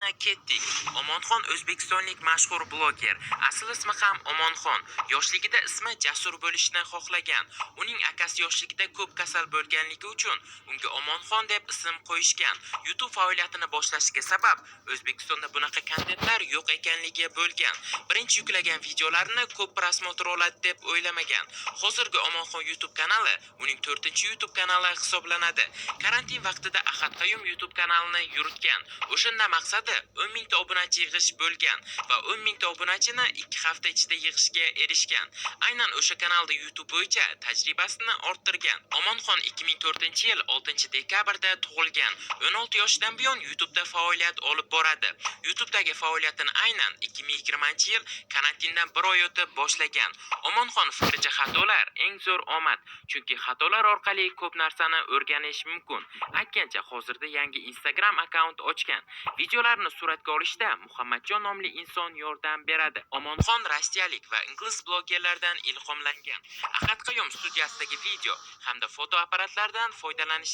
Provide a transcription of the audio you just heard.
Ketdik. Omonxon o'zbekistonlik mashhur bloger. Asl ismi ham Omonxon. Yoshligida ismi Jasur bo'lishni xohlagan. Uning akasi yoshligida ko'p kasal bo'lganligi uchun unga Omonxon deb ism qo'yishgan. YouTube faoliyatini boshlashiga sabab O'zbekistonda bunaqa kontentlar yo'q ekanligi bo'lgan. Birinchi yuklagan videolarini ko'p prosmotr oladi deb o'ylamagan. Hozirgi Omonxon YouTube kanali uning 4-YouTube kanali hisoblanadi. Karantin vaqtida Ahad Qayum YouTube kanalini yuritgan. O'shanda maqsadi 10 mingta obunachi yig'ish bo'lgan va 10 mingta obunachini 2 hafta ichida yig'ishga erishgan. Aynan o'sha kanalda YouTube bo'yicha tajribasini orttirgan. Omonxon 2004-yil 6-dekabrda tug'ilgan. 16 yoshidan buyon YouTube'da faoliyat olib boradi. YouTube'dagi faoliyatini aynan 2020-yil karantindan 1 oy o'tib boshlagan. Omonxon fikricha xatolar eng zo'r omad, chunki xatolar orqali ko'p narsani o'rganish mumkin. Aytgancha hozirda yangi Instagram akkaunt ochgan. Videolarni suratga olishda Muhammadjon nomli inson yordam beradi. Omonxon rossiyalik va ingliz blogerlardan ilhomlangan. Ahad Qayum studiyasidagi video hamda fotoapparatlardan foydalanish